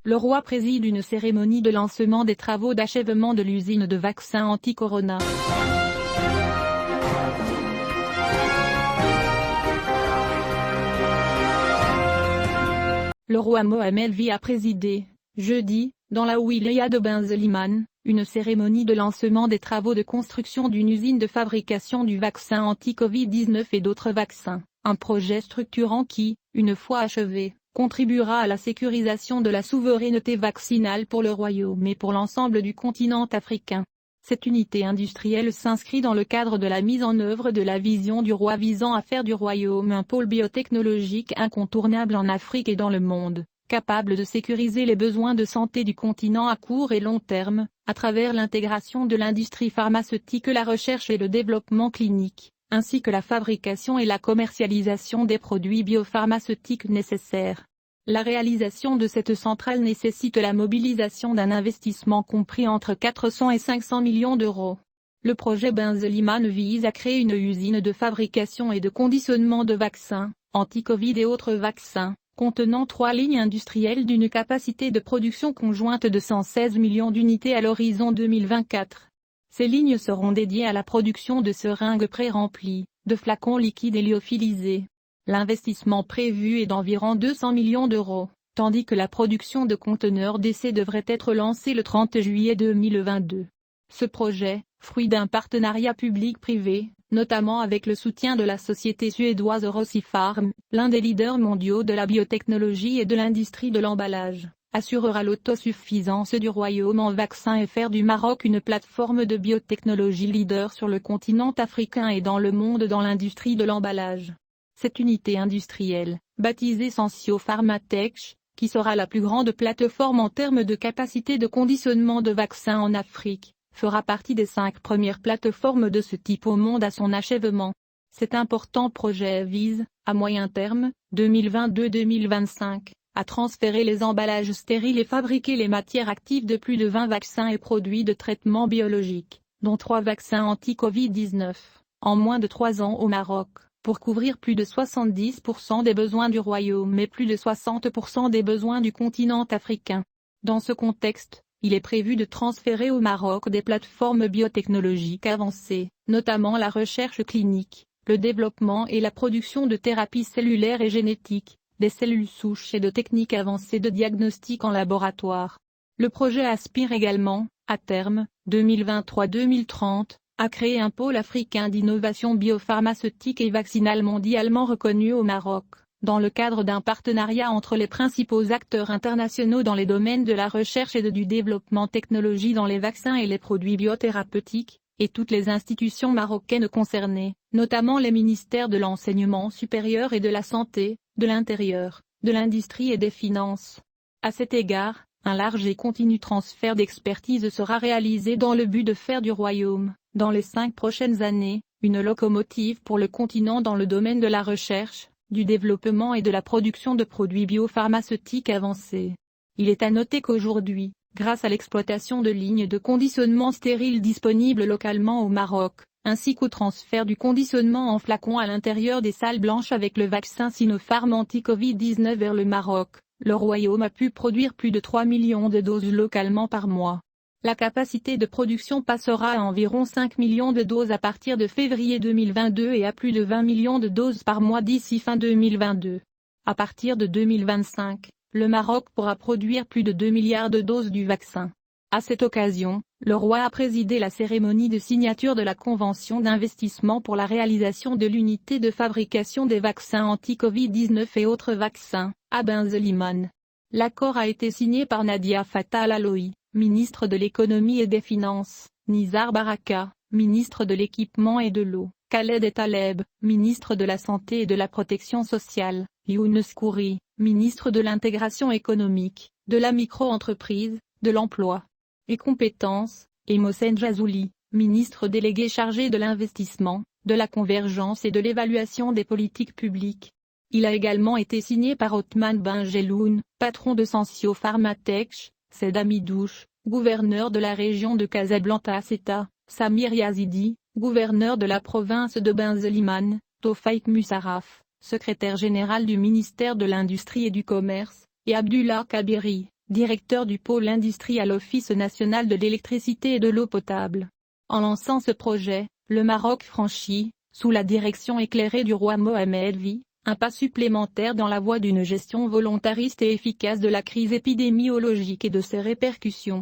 le roi préside une cérémonie de lancement des travaux d'achèvement de l'usine de vaccins anti-corona. Le roi Mohammed V a présidé, jeudi, dans la wilaya de Ben Slimane, une cérémonie de lancement des travaux de construction d'une usine de fabrication du vaccin anti-Covid-19 et d'autres vaccins, un projet structurant qui, une fois achevé, contribuera à la sécurisation de la souveraineté vaccinale pour le royaume et pour l'ensemble du continent africain. Cette unité industrielle s'inscrit dans le cadre de la mise en œuvre de la vision du roi visant à faire du royaume un pôle biotechnologique incontournable en Afrique et dans le monde, capable de sécuriser les besoins de santé du continent à court et long terme, à travers l'intégration de l'industrie pharmaceutique, la recherche et le développement clinique, ainsi que la fabrication et la commercialisation des produits biopharmaceutiques nécessaires. La réalisation de cette centrale nécessite la mobilisation d'un investissement compris entre 400 et 500 millions d'euros. Le projet Ben Slimane vise à créer une usine de fabrication et de conditionnement de vaccins, anti-Covid et autres vaccins, contenant 3 lignes industrielles d'une capacité de production conjointe de 116 millions d'unités à l'horizon 2024. Ces lignes seront dédiées à la production de seringues pré-remplies, de flacons liquides et lyophilisés. L'investissement prévu est d'environ 200 millions d'euros, tandis que la production de conteneurs d'essai devrait être lancée le 30 juillet 2022. Ce projet, fruit d'un partenariat public-privé, notamment avec le soutien de la société suédoise Recipharm, l'un des leaders mondiaux de la biotechnologie et de l'industrie de l'emballage, assurera l'autosuffisance du royaume en vaccins et faire du Maroc une plateforme de biotechnologie leader sur le continent africain et dans le monde dans l'industrie de l'emballage. Cette unité industrielle, baptisée Sensio Pharmatech, qui sera la plus grande plateforme en termes de capacité de conditionnement de vaccins en Afrique, fera partie des 5 premières plateformes de ce type au monde à son achèvement. Cet important projet vise, à moyen terme, 2022-2025, à transférer les emballages stériles et fabriquer les matières actives de plus de 20 vaccins et produits de traitement biologique, dont 3 vaccins anti-Covid-19, en moins de 3 ans au Maroc, pour couvrir plus de 70% des besoins du royaume et plus de 60% des besoins du continent africain. Dans ce contexte, il est prévu de transférer au Maroc des plateformes biotechnologiques avancées, notamment la recherche clinique, le développement et la production de thérapies cellulaires et génétiques, des cellules souches et de techniques avancées de diagnostic en laboratoire. Le projet aspire également, à terme, 2023-2030, à créer un pôle africain d'innovation biopharmaceutique et vaccinale mondialement reconnu au Maroc, dans le cadre d'un partenariat entre les principaux acteurs internationaux dans les domaines de la recherche et du développement technologique dans les vaccins et les produits biothérapeutiques, et toutes les institutions marocaines concernées, notamment les ministères de l'enseignement supérieur et de la santé, de l'intérieur, de l'industrie et des finances. À cet égard, un large et continu transfert d'expertise sera réalisé dans le but de faire du royaume, dans les 5 prochaines années, une locomotive pour le continent dans le domaine de la recherche, du développement et de la production de produits biopharmaceutiques avancés. Il est à noter qu'aujourd'hui, grâce à l'exploitation de lignes de conditionnement stériles disponibles localement au Maroc, ainsi qu'au transfert du conditionnement en flacon à l'intérieur des salles blanches avec le vaccin Sinopharm anti-Covid-19 vers le Maroc, le royaume a pu produire plus de 3 millions de doses localement par mois. La capacité de production passera à environ 5 millions de doses à partir de février 2022 et à plus de 20 millions de doses par mois d'ici fin 2022. À partir de 2025, le Maroc pourra produire plus de 2 milliards de doses du vaccin. À cette occasion, le roi a présidé la cérémonie de signature de la convention d'investissement pour la réalisation de l'unité de fabrication des vaccins anti-Covid-19 et autres vaccins, à Ben Slimane. L'accord a été signé par Nadia Fattah Al-Aloui, ministre de l'économie et des finances, Nizar Baraka, ministre de l'équipement et de l'eau, Khaled El Taleb, ministre de la santé et de la protection sociale, Younes Khoury, ministre de l'intégration économique, de la micro-entreprise, de l'emploi et compétences, et Mohsen Jazouli, ministre délégué chargé de l'investissement, de la convergence et de l'évaluation des politiques publiques. Il a également été signé par Othman Ben Jelloun, patron de Sensio Pharmatech, Said Hamidouche, gouverneur de la région de Casablanca-Ceuta, Samir Yazidi, gouverneur de la province de Ben Slimane, Tofaik Musarraf, secrétaire général du ministère de l'Industrie et du Commerce, et Abdullah Kabiri, directeur du pôle industrie à l'Office national de l'électricité et de l'eau potable. En lançant ce projet, le Maroc franchit, sous la direction éclairée du roi Mohamed V, un pas supplémentaire dans la voie d'une gestion volontariste et efficace de la crise épidémiologique et de ses répercussions.